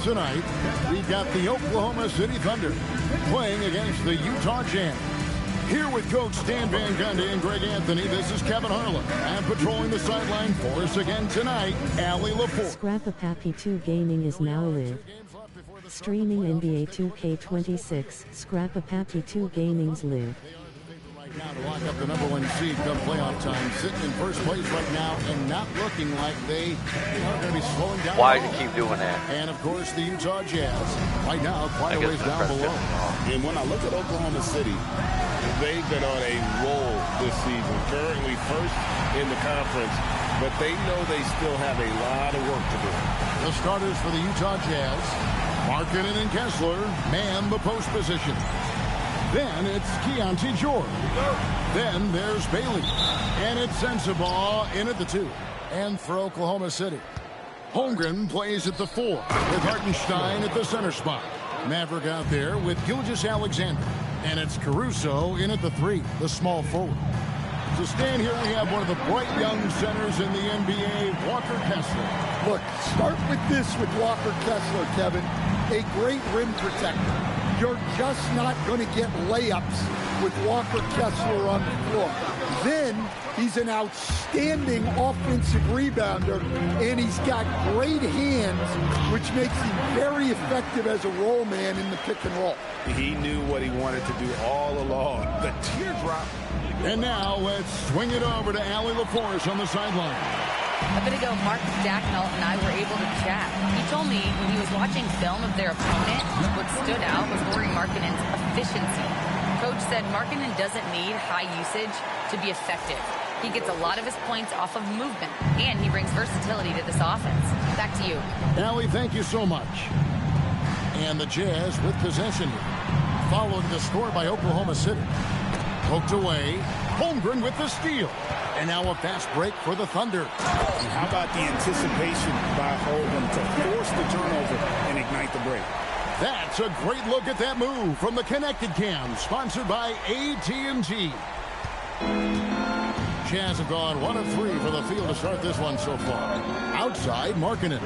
Tonight, we've got the Oklahoma City Thunder playing against the Utah Jazz. Here with Coach Stan Van Gundy and Greg Anthony, this is Kevin Harlan. And patrolling the sideline for us again tonight, Allie LaForce. scrappypappy2 Gaming is now live. Streaming NBA 2K26, scrappypappy2 Gaming's live. Now to lock up the #1 seed come playoff time, sitting in first place right now and not looking like they are going to be slowing down. Why do you keep doing that? And of course the Utah Jazz right now quite a ways down below. And when I look at Oklahoma City, they've been on a roll this season, currently first in the conference, but they know they still have a lot of work to do. The starters for the Utah Jazz, Markkanen and Kessler man the post position. Then it's Keontae George. Then there's Bailey. And it's Sensabaugh in at the 2. And for Oklahoma City, Holmgren plays at the 4 with Hartenstein at the center spot. Maverick out there with Gilgeous-Alexander. And it's Caruso in at the 3, the small forward. To stand here, we have one of the bright young centers in the NBA, Walker Kessler. Look, start with this with Walker Kessler, Kevin. A great rim protector. You're just not going to get layups with Walker Kessler on the floor. Then he's an outstanding offensive rebounder, and he's got great hands, which makes him very effective as a roll man in the pick and roll. He knew what he wanted to do all along. The teardrop. And now let's swing it over to Allie LaForce on the sideline. A bit ago, Mark Dacknall and I were able to chat. He told me when he was watching film of their opponent, what stood out was Lauri Markkanen's efficiency. Coach said Markkanen doesn't need high usage to be effective. He gets a lot of his points off of movement, and he brings versatility to this offense. Back to you. Allie, thank you so much. And the Jazz with possession, following the score by Oklahoma City. Poked away, Holmgren with the steal. And now a fast break for the Thunder. And how about the anticipation by Holmgren to force the turnover and ignite the break? That's a great look at that move from the Connected Cam, sponsored by AT&T. Jazz have gone 1 of 3 for the field to start this one so far. Outside, Markkanen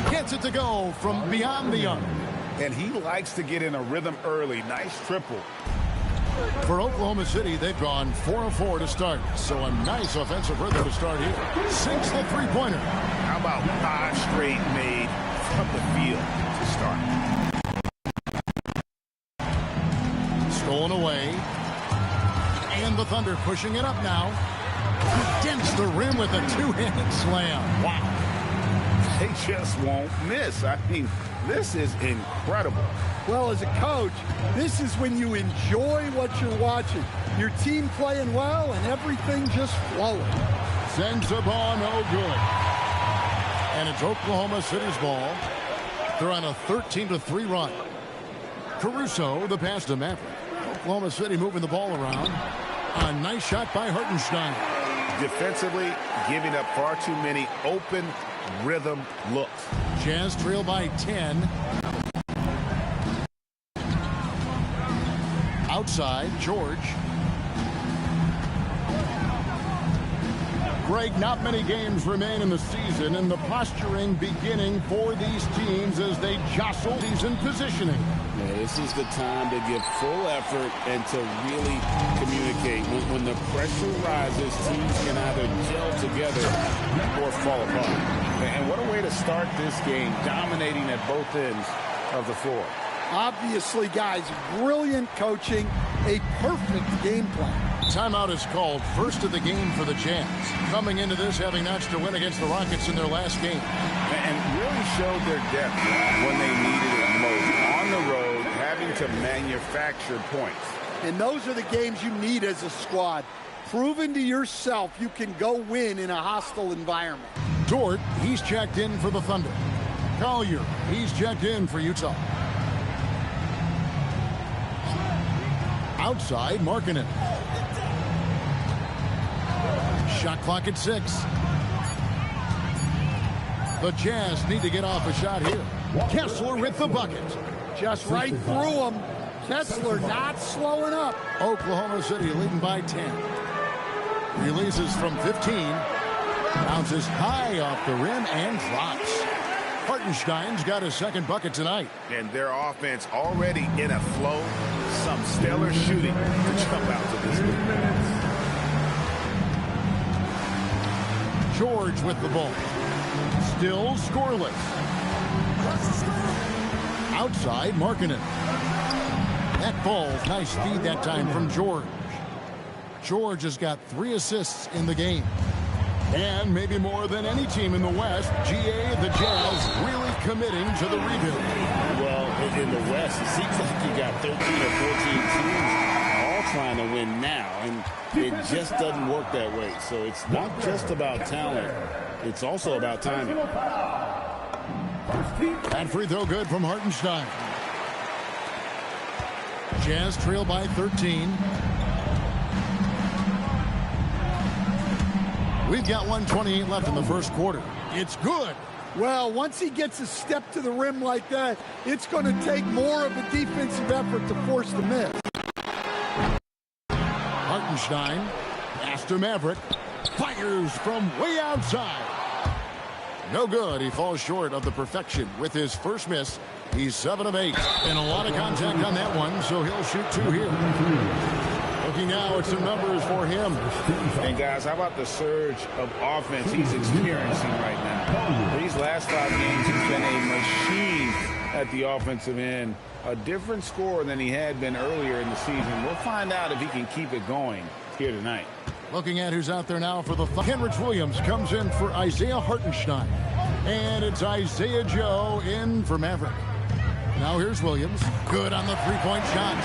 gets it to go from beyond the arc. And he likes to get in a rhythm early. Nice triple. For Oklahoma City, they've gone 4 of 4 to start. So a nice offensive rhythm to start here. Sinks the three-pointer. How about 5 straight made from the field to start? Stolen away. And the Thunder pushing it up now. He dents the rim with a two-handed slam. Wow. They just won't miss. I mean, this is incredible. Well, as a coach, this is when you enjoy what you're watching. Your team playing well and everything just flowing. Sensabaugh, no good. And it's Oklahoma City's ball. They're on a 13-3 run. Caruso, the pass to Maverick. Oklahoma City moving the ball around. A nice shot by Hartenstein. Defensively, giving up far too many open rhythm looks. Jazz trail by 10. Outside, George. Greg, not many games remain in the season, and the posturing beginning for these teams as they jostle season positioning. Yeah, this is the time to give full effort and to really communicate. When the pressure rises, teams can either gel together or fall apart. And what a way to start this game, dominating at both ends of the floor. Obviously, guys, brilliant coaching, a perfect game plan. Timeout is called, first of the game for the Jazz. Coming into this, having notched a win against the Rockets in their last game. And really showed their depth when they needed it most. On the road, having to manufacture points. And those are the games you need as a squad. Proving to yourself you can go win in a hostile environment. Dort, he's checked in for the Thunder. Collier, he's checked in for Utah. Outside, Markkanen. Shot clock at 6. The Jazz need to get off a shot here. Kessler with the bucket. Just right through him. Kessler not slowing up. Oklahoma City leading by 10. Releases from 15. Bounces high off the rim and drops. Hartenstein's got his second bucket tonight. And their offense already in a flow. Some stellar shooting to jump out to this lead. George with the ball. Still scoreless. Outside, Markkanen. That falls. Nice feed that time from George. George has got 3 assists in the game. And maybe more than any team in the West, GA, the Jazz, really committing to the rebuild. Well, in the West, it seems like you got 13 or 14 teams all trying to win now, and it just doesn't work that way. So it's not just about talent. It's also about timing. And free throw good from Hartenstein. Jazz trail by 13. We've got 1:28 left in the first quarter. It's good. Well, once he gets a step to the rim like that, it's going to take more of a defensive effort to force the miss. Hartenstein, pass to Maverick, fires from way outside. No good. He falls short of the perfection with his first miss. He's 7 of 8, and a lot of contact on that one, so he'll shoot 2 here. Looking now at some numbers for him. And guys, how about the surge of offense he's experiencing right now? These last 5 games, he's been a machine at the offensive end. A different scorer than he had been earlier in the season. We'll find out if he can keep it going here tonight. Looking at who's out there now for the Kenrich Williams comes in for Isaiah Hartenstein. And it's Isaiah Joe in for Maverick. Now here's Williams. Good on the three-point shot.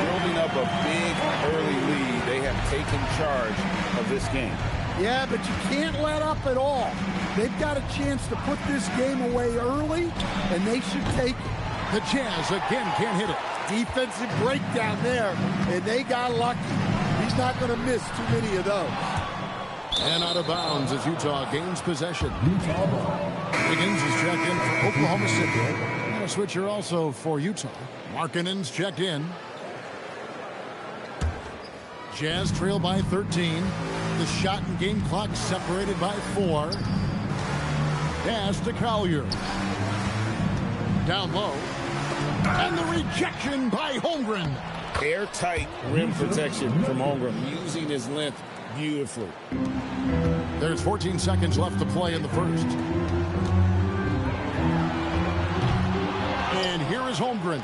Building up a big early lead. They have taken charge of this game. Yeah, but you can't let up at all. They've got a chance to put this game away early, and they should take it. The Jazz again can't hit it. Defensive breakdown there, and they got lucky. He's not going to miss too many of those. And out of bounds as Utah gains possession. Wiggins is checked in for Oklahoma City. A switcher also for Utah. Markkanen's checked in. Jazz trail by 13. The shot and game clock separated by 4. Pass to Collier. Down low. And the rejection by Holmgren. Airtight rim protection from Holmgren, using his length beautifully. There's 14 seconds left to play in the first. And here is Holmgren.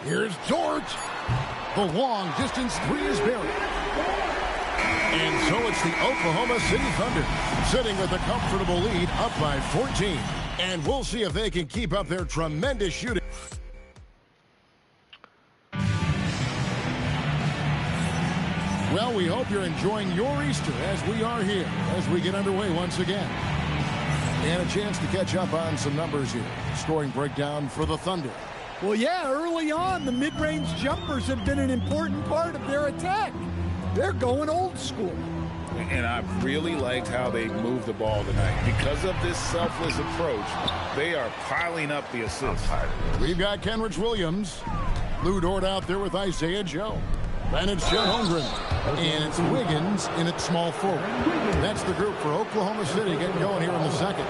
Here's George. The long distance 3 is buried. And so it's the Oklahoma City Thunder sitting with a comfortable lead up by 14. And we'll see if they can keep up their tremendous shooting. Well, we hope you're enjoying your Easter as we are here as we get underway once again. And a chance to catch up on some numbers here. Scoring breakdown for the Thunder. Well, yeah, early on, the mid-range jumpers have been an important part of their attack. They're going old school. And I've really liked how they moved the ball tonight. Because of this selfless approach, they are piling up the assists. We've got Kenrich Williams. Lou Dort out there with Isaiah Joe. Then it's Chet Holmgren. And it's Wiggins in at small forward. That's the group for Oklahoma City getting going here in the second.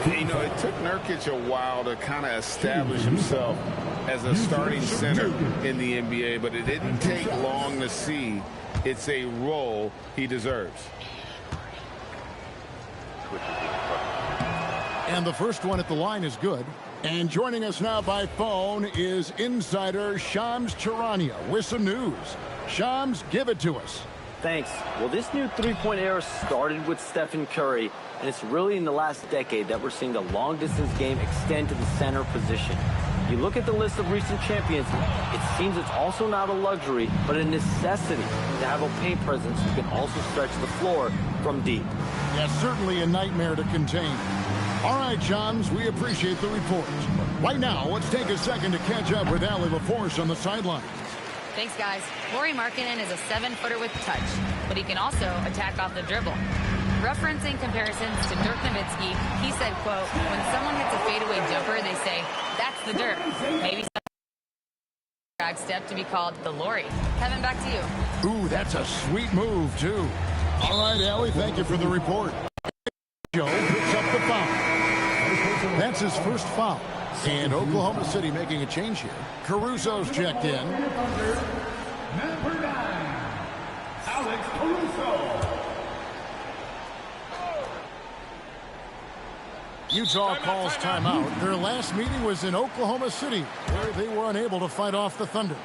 You know, it took Nurkic a while to kind of establish himself as a starting center in the NBA, but it didn't take long to see it's a role he deserves. And the first one at the line is good. And joining us now by phone is insider Shams Charania with some news. Shams, give it to us. Thanks. Well, this new three-point era started with Stephen Curry, and it's really in the last decade that we're seeing the long-distance game extend to the center position. You look at the list of recent champions, it seems it's also not a luxury, but a necessity to have a paint presence who can also stretch the floor from deep. Yeah, certainly a nightmare to contain. All right, Shams, we appreciate the report. Right now, let's take a second to catch up with Allie LaForce on the sidelines. Thanks, guys. Lauri Markkanen is a 7-footer with touch, but he can also attack off the dribble. Referencing comparisons to Dirk Nowitzki, he said, quote, when someone hits a fadeaway jumper, they say, that's the Dirk. Maybe some drag step to be called the Lauri. Kevin, back to you. Ooh, that's a sweet move, too. All right, Allie, thank you for the report. Joe picks up That's his first foul. And Oklahoma City making a change here. Caruso's checked in. Number 9, Alex Caruso. Utah calls timeout. Their last meeting was in Oklahoma City, where they were unable to fight off the Thunder.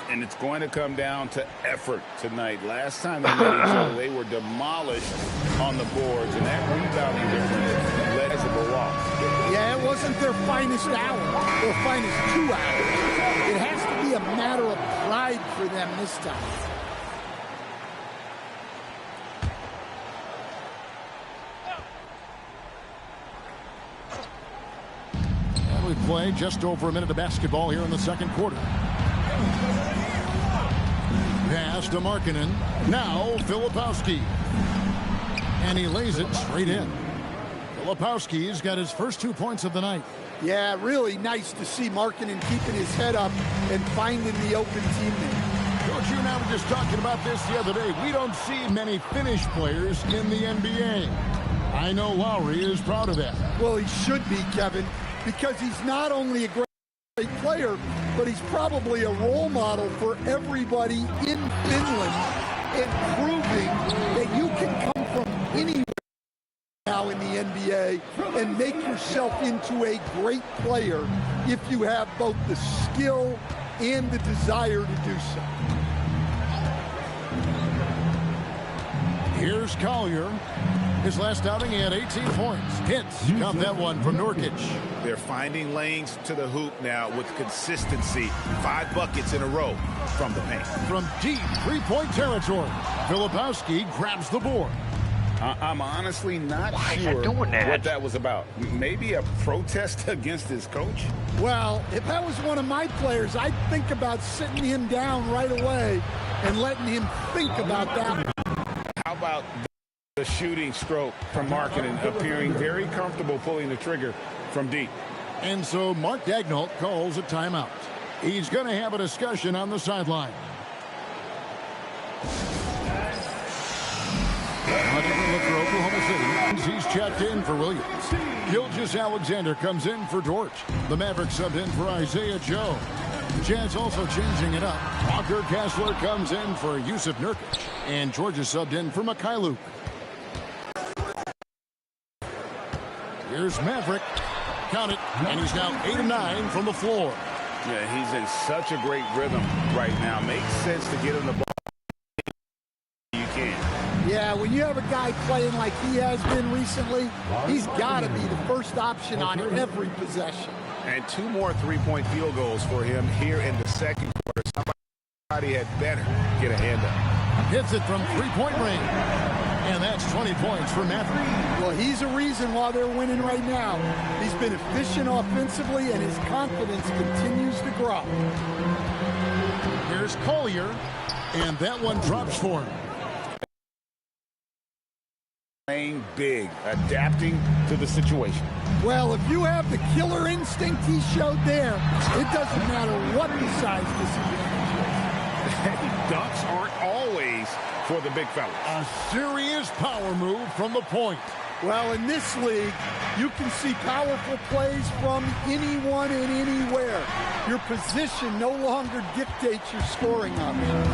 And it's going to come down to effort tonight. Last time they met each other, they were demolished on the boards, and that rebounding difference led to the loss. Yeah, it wasn't their finest hour, or finest 2 hours. It has to be a matter of pride for them this time. And we play just over a minute of basketball here in the second quarter. Pass to Markkanen. Now Filipowski. And he lays it straight in. Filipowski's got his first 2 points of the night. Yeah, really nice to see Markkanen keeping his head up and finding the open teammate. Coach, you and I were just talking about this the other day. We don't see many Finnish players in the NBA. I know Lowry is proud of that. Well, he should be, Kevin, because he's not only a great player, but he's probably a role model for everybody in Finland and proving that you can come from anywhere now in the NBA and make yourself into a great player if you have both the skill and the desire to do so. Here's Collier. His last outing, he had 18 points. Hits. Got that one from Nurkic. They're finding lanes to the hoop now with consistency. 5 buckets in a row from the paint. From deep three-point territory, Filipowski grabs the board. I'm honestly not sure what that was about. Maybe a protest against his coach? Well, if that was one of my players, I'd think about sitting him down right away and letting him think about that. How about the shooting stroke from Markkanen, appearing very comfortable pulling the trigger from deep? And so Mark Daigneault calls a timeout. He's going to have a discussion on the sideline. A different look for Oklahoma City. He's checked in for Williams. Gilgeous Alexander comes in for George. The Mavericks subbed in for Isaiah Joe. The Jazz also changing it up. Walker Kessler comes in for Yusuf Nurkic. And Georgia subbed in for Mikhailuk. Here's Maverick. Count it. And he's now 8 of 9 from the floor. Yeah, he's in such a great rhythm right now. Makes sense to get him the ball. You can. Yeah, when you have a guy playing like he has been recently, he's got to be the first option on every possession. And 2 more three-point field goals for him here in the second quarter. Somebody had better get a hand up. Hits it from three-point range. And that's 20 points for Maverick. Well, he's a reason why they're winning right now. He's been efficient offensively, and his confidence continues to grow. Here's Collier, and that one drops for him. Playing big, adapting to the situation. Well, if you have the killer instinct he showed there, it doesn't matter what the size disadvantage is. Dunks aren't always for the big fellas. A serious power move from the point. Well, in this league, you can see powerful plays from anyone and anywhere. Your position no longer dictates your scoring options.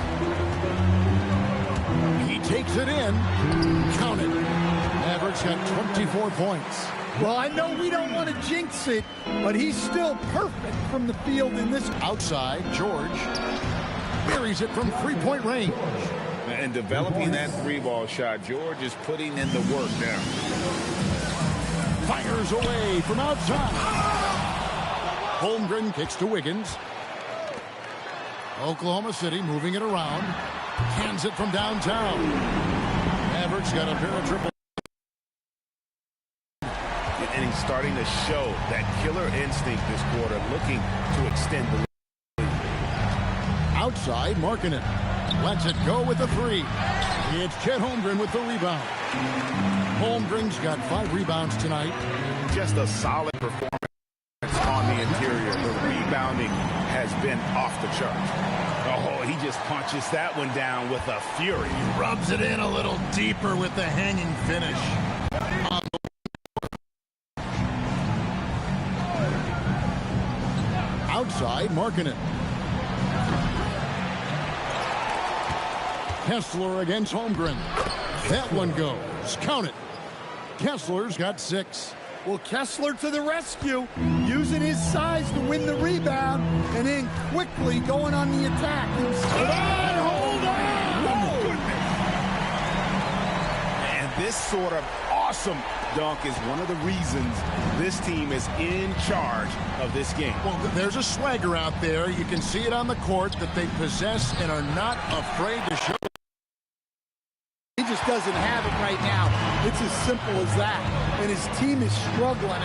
He takes it in. Count it. Mavericks got 24 points. Well, I know we don't want to jinx it, but he's still perfect from the field in this. Outside, George buries it from three-point range. And developing that 3-ball shot, George is putting in the work now. Fires away from outside. Holmgren kicks to Wiggins. Oklahoma City moving it around. Cans it from downtown. Mavericks got a pair of triple. And he's starting to show that killer instinct this quarter, looking to extend the lead. Outside, Markkanen lets it go with the 3. It's Chet Holmgren with the rebound. Holmgren's got 5 rebounds tonight. Just a solid performance on the interior. The rebounding has been off the charts. Oh, he just punches that one down with a fury. He rubs it in a little deeper with the hanging finish. Outside, Markkanen. Kessler against Holmgren. That one goes. Count it. Kessler's got 6. Well, Kessler to the rescue, using his size to win the rebound, and then quickly going on the attack. Hold on! And this sort of awesome dunk is one of the reasons this team is in charge of this game. Well, there's a swagger out there. You can see it on the court that they possess and are not afraid to show. He just doesn't have it right now. It's as simple as that. And his team is struggling.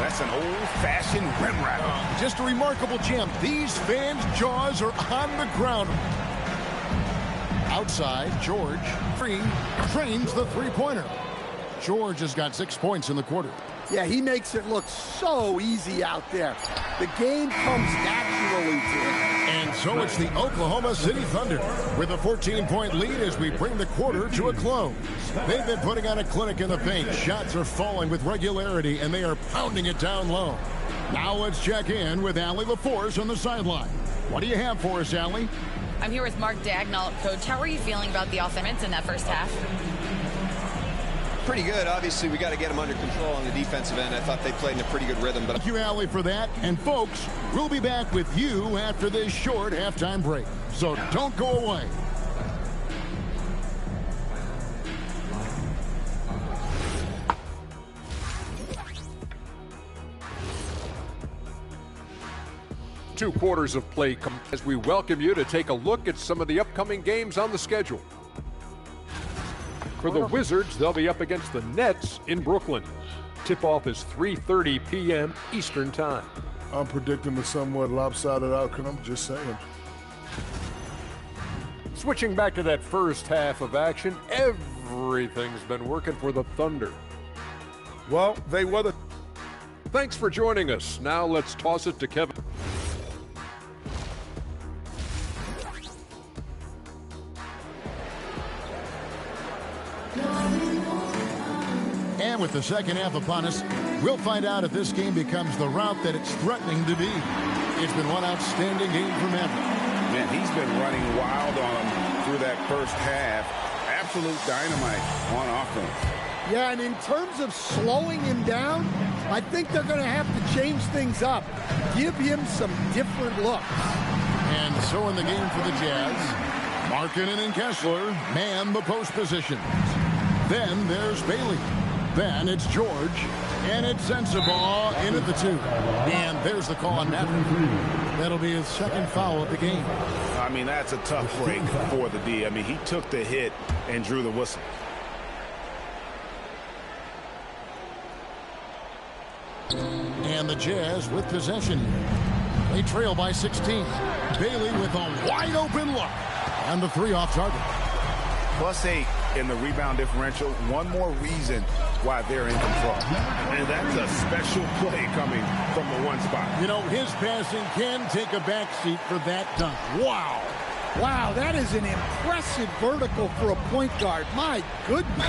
That's an old-fashioned rim rattle. Just a remarkable jam. These fans' jaws are on the ground. Outside, George trains the three-pointer. George has got 6 points in the quarter. Yeah, he makes it look so easy out there. The game comes naturally to him. And so it's the Oklahoma City Thunder with a 14-point lead as we bring the quarter to a close. They've been putting on a clinic in the paint. Shots are falling with regularity, and they are pounding it down low. Now let's check in with Allie LaForce on the sideline. What do you have for us, Allie? I'm here with Mark Dagnall. Coach, how are you feeling about the offense in that first half? Pretty good. Obviously, we got to get them under control on the defensive end. I thought they played in a pretty good rhythm. But Thank you, Allie, for that. And, folks, we'll be back with you after this short halftime break. So don't go away. Two quarters of play as we welcome you to take a look at some of the upcoming games on the schedule. For the Wizards, they'll be up against the Nets in Brooklyn. Tip-off is 3:30 p.m. Eastern Time. I'm predicting a somewhat lopsided outcome. I'm just saying. Switching back to that first half of action, everything's been working for the Thunder. Well, they were the... Thanks for joining us. Now let's toss it to Kevin. And with the second half upon us, we'll find out if this game becomes the route that it's threatening to be. It's been one outstanding game for Madden. Man, he's been running wild on him through that first half. Absolute dynamite on offense. Yeah, and in terms of slowing him down, I think they're going to have to change things up. Give him some different looks. And so in the game for the Jazz, Markkanen and Kessler man the post positions. Then there's Bailey. Then it's George, and it's Sensabaugh in at the 2. And there's the call on Madden. That'll be his second foul of the game. I mean, that's a tough break for the D. I mean, he took the hit and drew the whistle. And the Jazz with possession here. They trail by 16. Bailey with a wide open look. And the 3 off target. +8 in the rebound differential. One more reason why they're in control. And that's a special play coming from the one spot. You know, his passing can take a backseat for that dunk. Wow. Wow, that is an impressive vertical for a point guard. My goodness.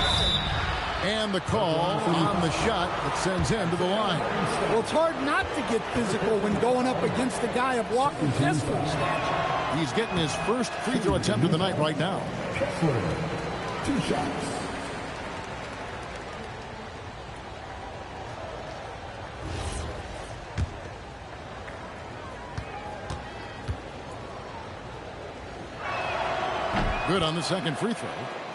And the call on the shot that sends him to the line. Well, it's hard not to get physical when going up against the guy of Walker Kessler's stature. He's getting his first free throw attempt of the night right now. Kessler, 2 shots. Good on the second free throw.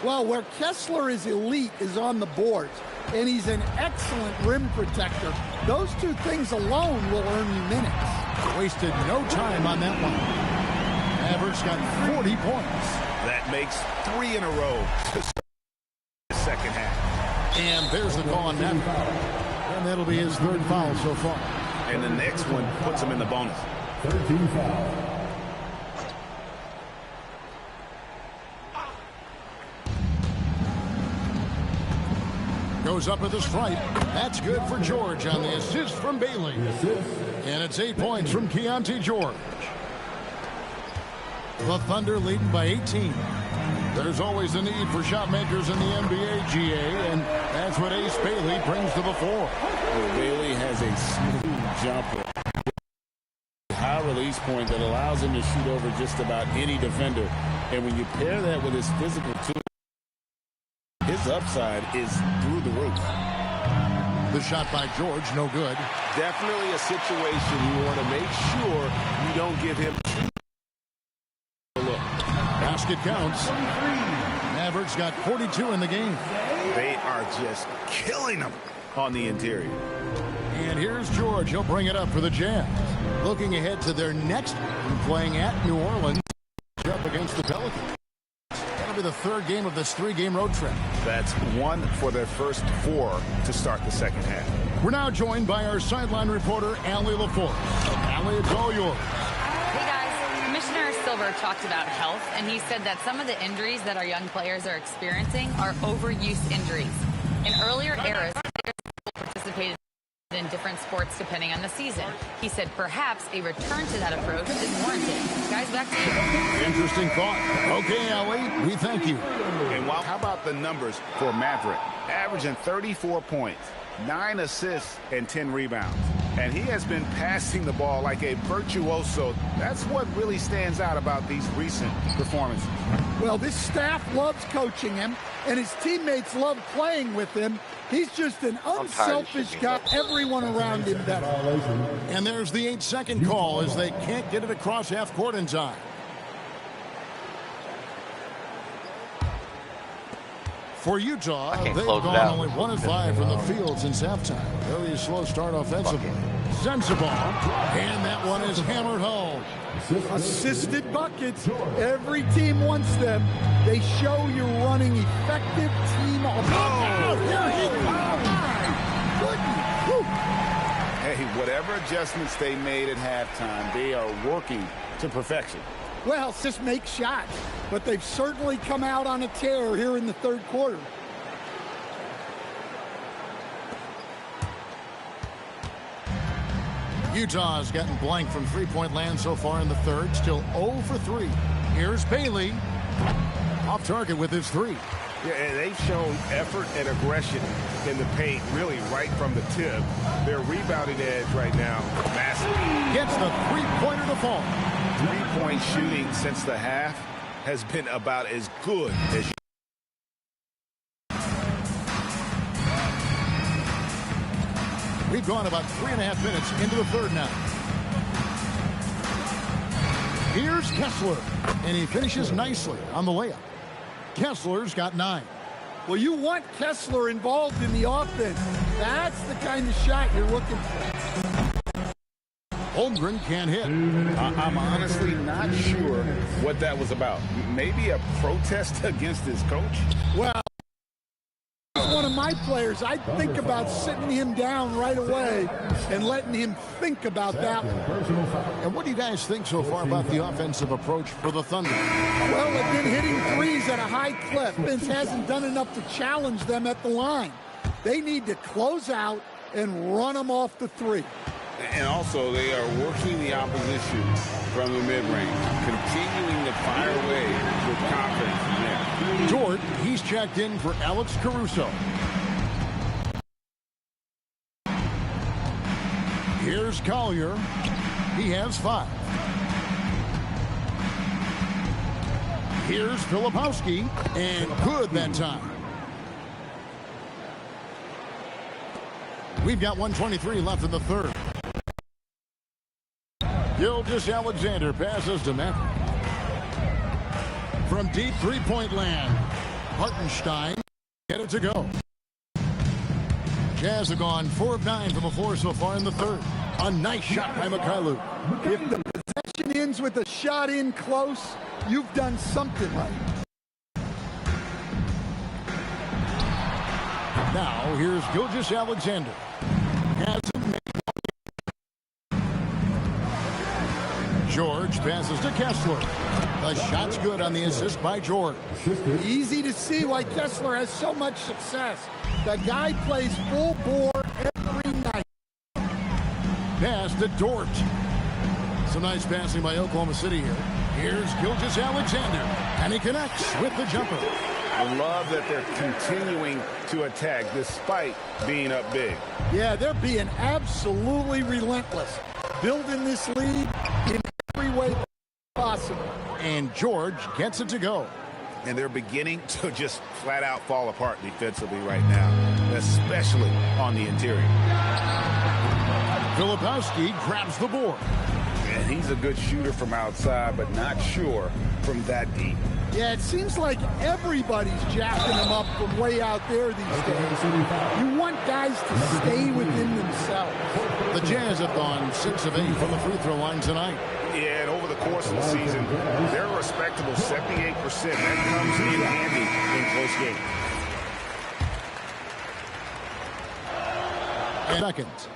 Well, where Kessler is elite is on the boards, and he's an excellent rim protector. Those 2 things alone will earn you minutes. Wasted no time on that one. Mavericks got 40 points. That makes 3 in a row to start the second half. And there's the call on that. And that'll be his 3rd foul so far. And the next one puts him in the bonus. 13 foul. Goes up at the stripe. That's good for George on the assist from Bailey. And it's 8 points from Keontae George. The Thunder leading by 18. There's always a need for shot makers in the NBA, GA, and that's what Ace Bailey brings to the floor. Bailey has a smooth jumper. High release point that allows him to shoot over just about any defender. And when you pair that with his physical too, his upside is through the roof. The shot by George, no good. Definitely a situation you want to make sure you don't give him a look. Basket counts. Mavericks got 42 in the game. They are just killing them on the interior. And here's George. He'll bring it up for the Jazz. Looking ahead to their next game, playing at New Orleans up against the Pelicans. That'll be the third game of this three-game road trip. That's one for their first four to start the second half. We're now joined by our sideline reporter, Allie LaForce. Allie, it's all yours. Hey, guys. Commissioner Silver talked about health, and he said that some of the injuries that our young players are experiencing are overuse injuries. In earlier eras, players participated in different sports depending on the season. He said perhaps a return to that approach is warranted. Guys, back to you. Interesting thought. Okay, Allie, we thank you. And how about the numbers for Maverick? Averaging 34 points, 9 assists, and 10 rebounds. And he has been passing the ball like a virtuoso. That's what really stands out about these recent performances. Well, this staff loves coaching him, and his teammates love playing with him. He's just an unselfish guy. Everyone around him better. And there's the 8-second call as they can't get it across half court in time. For Utah, they've gone only 1 of 5 from the field since halftime. Very slow start offensively. Sensible. And that one is hammered home. Assisted buckets. Every team wants them. They show you're running effective team offense. Oh, here he comes. Hey, whatever adjustments they made at halftime, they are working to perfection. Well, just make shots, but they've certainly come out on a tear here in the third quarter. Utah has gotten blank from three-point land so far in the third. Still 0 for 3. Here's Bailey. Off target with his 3. Yeah, and they've shown effort and aggression in the paint, really right from the tip. Their rebounding edge right now, massive. Gets the three-pointer to fall. Three-point shooting since the half has been about as good as you. We've gone about 3.5 minutes into the third now. Here's Kessler, and he finishes nicely on the layup. Kessler's got 9. Well, you want Kessler involved in the offense. That's the kind of shot you're looking for. Holmgren can't hit. I'm honestly not sure what that was about. Maybe a protest against his coach? Well, he's one of my players. I'd think about sitting him down right away and letting him think about that one. And what do you guys think so far about the offensive approach for the Thunder? Well, they've been hitting threes at a high clip. Vince hasn't done enough to challenge them at the line. They need to close out and run them off the three. And also, they are working the opposition from the mid-range, continuing to fire away with confidence in there. Dort, he's checked in for Alex Caruso. Here's Collier. He has 5. Here's Filipowski, and good that time. We've got 1:23 left in the third. Gilgeous-Alexander passes to Maverick. From deep three-point land, Hartenstein get it to go. Jazz have gone 4 of 9 from the floor so far in the third. A nice shot by Mykhailiuk. If the possession ends with a shot in close, you've done something right. Now here's Gilgeous-Alexander. George passes to Kessler. The shot's good on the assist by George. Easy to see why Kessler has so much success. The guy plays full bore every night. Pass to Dort. Some nice passing by Oklahoma City here. Here's Gilgeous-Alexander, and he connects with the jumper. I love that they're continuing to attack despite being up big. Yeah, they're being absolutely relentless, building this lead in every way possible. And George gets it to go. And they're beginning to just flat out fall apart defensively right now, especially on the interior. Filipowski grabs the board. And he's a good shooter from outside, but not sure from that deep. Yeah, it seems like everybody's jacking him up from way out there these days. You want guys to stay within themselves. The Jazz have gone 6 of 8 from the free throw line tonight. Yeah, and over the course of the season, they're a respectable 78%. That comes in handy in close games. And seconds.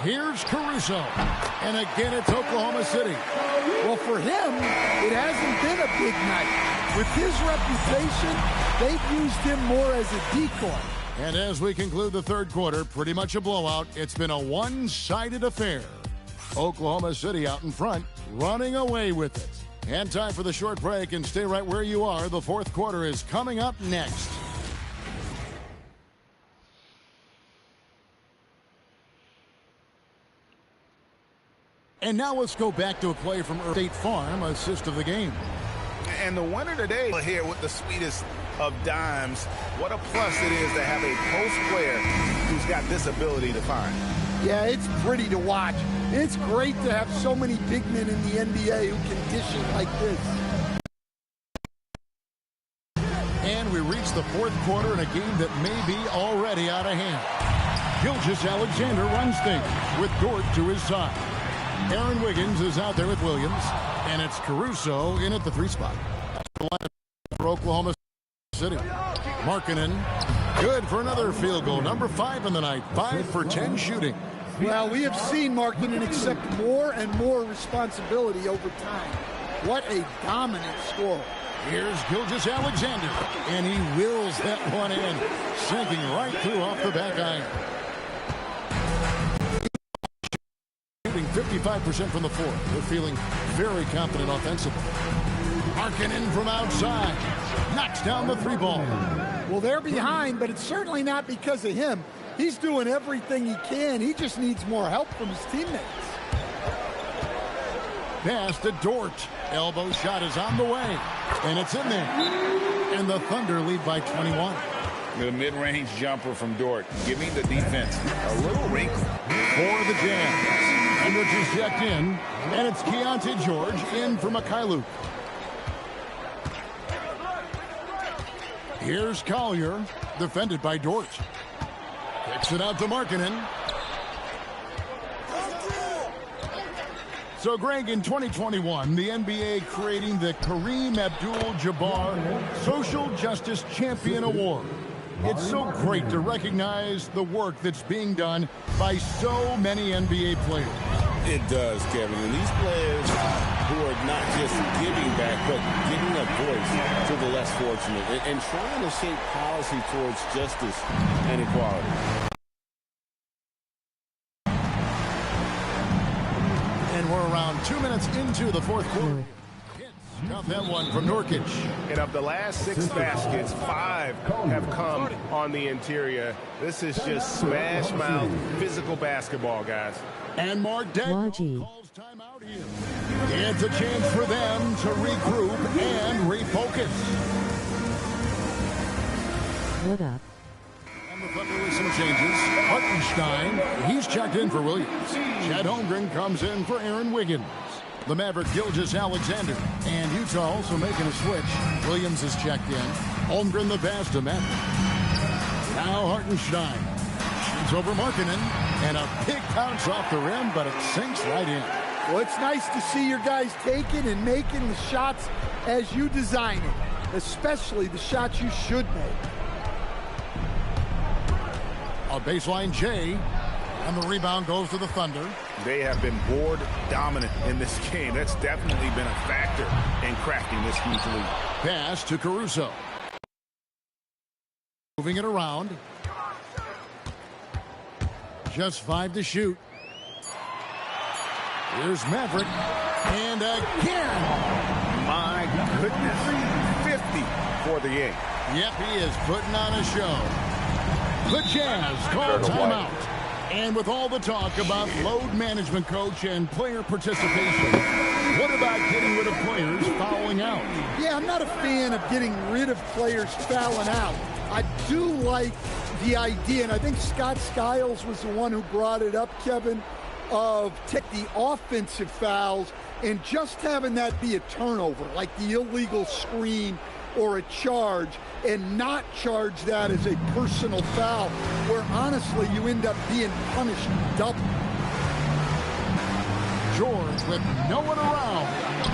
Here's Caruso. And again, it's Oklahoma City. Well, for him, it hasn't been a big night. With his reputation, they've used him more as a decoy. And as we conclude the third quarter, pretty much a blowout. It's been a one-sided affair. Oklahoma City out in front, running away with it. And time for the short break, and stay right where you are. The fourth quarter is coming up next. And now let's go back to a play from State Farm, assist of the game. And the winner today here with the sweetest of dimes. What a plus it is to have a post player who's got this ability to find. Yeah, it's pretty to watch. It's great to have so many big men in the NBA who can dish it like this. And we reach the fourth quarter in a game that may be already out of hand. Gilgeous-Alexander runs things with Dort to his side. Aaron Wiggins is out there with Williams, and it's Caruso in at the 3 spot. For Oklahoma City. Markkanen, good for another field goal. Number 5 in the night, 5 for 10 shooting. Well, we have seen Markkanen accept more and more responsibility over time. What a dominant scorer. Here's Gilgeous-Alexander, and he wills that one in, sinking right through off the back iron. 55% from the fourth. They're feeling very confident offensively. Markkanen from outside knocks down the 3 ball. Well, they're behind, but it's certainly not because of him. He's doing everything he can. He just needs more help from his teammates. Pass to Dort. Elbow shot is on the way, and it's in there. And the Thunder lead by 21. The mid-range jumper from Dort, giving the defense a little wrinkle. For the Jazz. Hendricks is checked in, and it's Keontae George in for Mikhailuk. Here's Collier, defended by Dort. Kicks it out to Markkanen. So, Greg, in 2021, the NBA creating the Kareem Abdul-Jabbar Social Justice Champion Award. It's so great to recognize the work that's being done by so many NBA players. It does, Kevin. And these players who are not just giving back, but giving a voice to the less fortunate and trying to shape policy towards justice and equality. And we're around 2 minutes into the fourth quarter. Got that one from Nurkic. And of the last 6 baskets, 5 have come on the interior. This is just smash mouth physical basketball, guys. And Mark Degg calls timeout here. It's a chance for them to regroup and refocus. What up? And the Thunder with some changes. Hartenstein, he's checked in for Williams. Chad Holmgren comes in for Aaron Wiggins. The Maverick Gilgeous-Alexander. And Utah also making a switch. Williams is checked in. Holmgren the pass to Madden. Now Hartenstein. Shoots over Markkanen. And a big bounce off the rim, but it sinks right in. Well, it's nice to see your guys taking and making the shots as you design it. Especially the shots you should make. A baseline J. And the rebound goes to the Thunder. They have been board dominant in this game. That's definitely been a factor in crafting this huge lead. Pass to Caruso. Moving it around. Just 5 to shoot. Here's Maverick. And again. My goodness. 50 for the game. Yep, he is putting on a show. The Jazz call timeout. And with all the talk about load management, coach, and player participation, what about getting rid of players fouling out? Yeah, I'm not a fan of getting rid of players fouling out. I do like the idea, and I think Scott Skiles was the one who brought it up, Kevin, of take the offensive fouls and just having that be a turnover, like the illegal screen or a charge, and not charge that as a personal foul, where honestly you end up being punished double. George with no one around.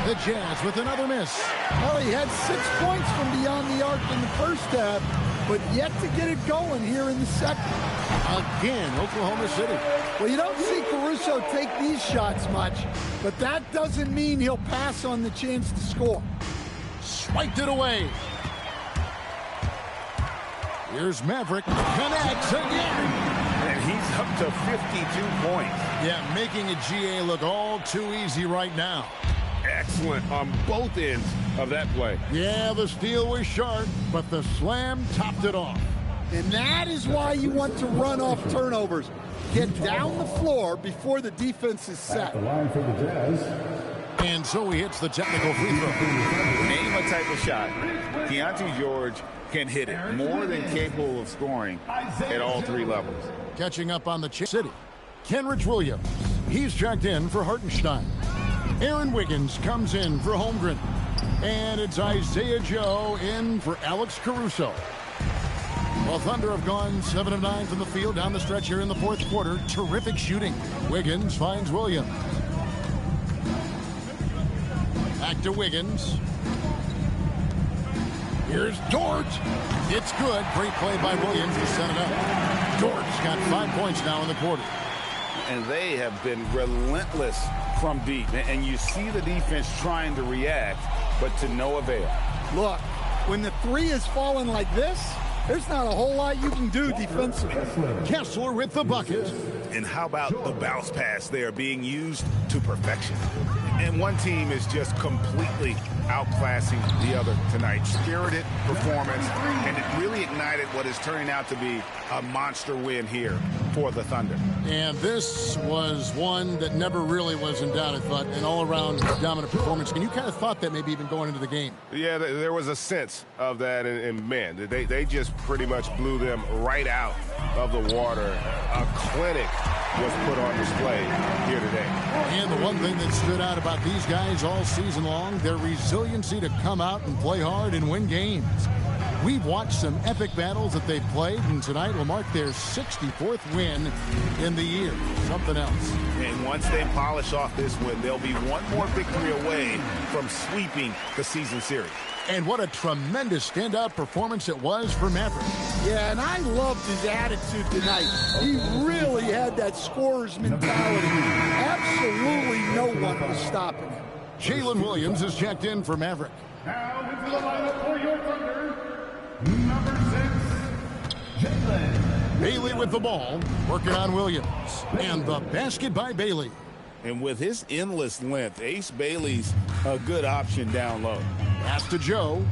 The Jazz with another miss. Well, he had 6 points from beyond the arc in the first half, but yet to get it going here in the second. Again, Oklahoma City. Well, you don't see Caruso take these shots much, but that doesn't mean he'll pass on the chance to score. Swiped it away. Here's Maverick. Connects again. And he's up to 52 points. Yeah, making a GA look all too easy right now. Excellent on both ends of that play. Yeah, the steal was sharp, but the slam topped it off. And that is why you want to run off turnovers. Get down the floor before the defense is set. The line for the Jazz. And so he hits the technical free throw. Name a type of shot. Keontae George can hit it, more than capable of scoring at all three levels. Catching up on the City. Kenrich Williams. He's checked in for Hartenstein. Aaron Wiggins comes in for Holmgren. And it's Isaiah Joe in for Alex Caruso. Well, Thunder have gone 7 of 9 from the field down the stretch here in the fourth quarter. Terrific shooting. Wiggins finds Williams. Back to Wiggins. Here's George. It's good. Great play by Williams to set it up. George got 5 points now in the quarter. And they have been relentless from deep. And you see the defense trying to react, but to no avail. Look, when the three is falling like this, there's not a whole lot you can do defensively. Kessler with the bucket. And how about the bounce pass there being used to perfection? And one team is just completely outclassing the other tonight. Spirited performance, and it really ignited what is turning out to be a monster win here for the Thunder. And this was one that never really was in doubt, I thought, an all-around dominant performance. And you kind of thought that maybe even going into the game. Yeah, there was a sense of that, and man, they just pretty much blew them right out of the water. A clinic was put on display here today. And the one thing that stood out about these guys all season long, their resiliency to come out and play hard and win games. We've watched some epic battles that they've played, and tonight will mark their 64th win in the year. Something else. And once they polish off this win, they'll be one more victory away from sweeping the season series. And what a tremendous standout performance it was for Maverick. Yeah, and I loved his attitude tonight. He really had that scorer's mentality. Absolutely no one was stopping him. Jalen Williams is checked in for Maverick. Now into the lineup for your Thunder, number 6, Jalen. Bailey with the ball, working on Williams. And the basket by Bailey. And with his endless length, Ace Bailey's a good option down low. Pass to Joe.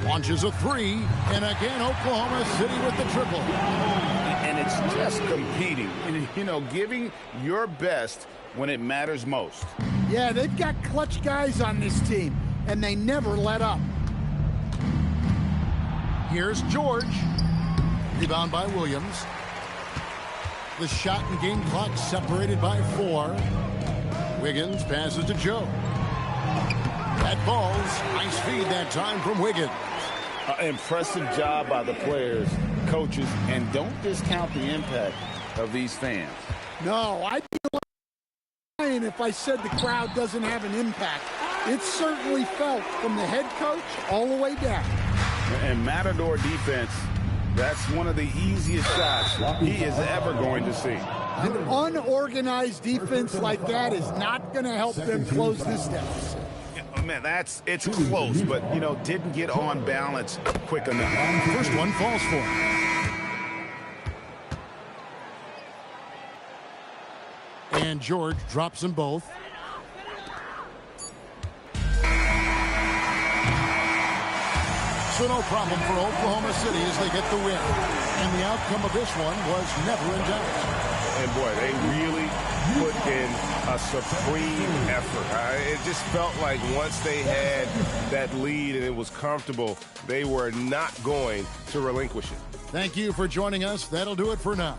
Launches a three. And again, Oklahoma City with the triple. And it's just competing. You know, giving your best when it matters most. Yeah, they've got clutch guys on this team, and they never let up. Here's George. Rebound by Williams. The shot and game clock separated by 4. Wiggins passes to Joe. That falls. Nice feed that time from Wiggins. Impressive job by the players, coaches, and don't discount the impact of these fans. No, I'd be lying if I said the crowd doesn't have an impact. It's certainly felt from the head coach all the way down. And Matador defense, that's one of the easiest shots he is ever going to see. An unorganized defense like that is not going to help them close this deficit. Man, it's close, but, you know, didn't get on balance quick enough. First one falls for him. And George drops them both. So no problem for Oklahoma City as they get the win. And the outcome of this one was never in doubt. And boy, they really put in a supreme effort. It just felt like once they had that lead and it was comfortable, they were not going to relinquish it. Thank you for joining us. That'll do it for now.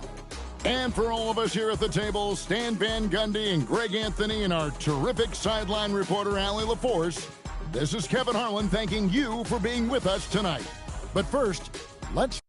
And for all of us here at the table, Stan Van Gundy and Greg Anthony and our terrific sideline reporter, Allie LaForce, this is Kevin Harlan thanking you for being with us tonight. But first, let's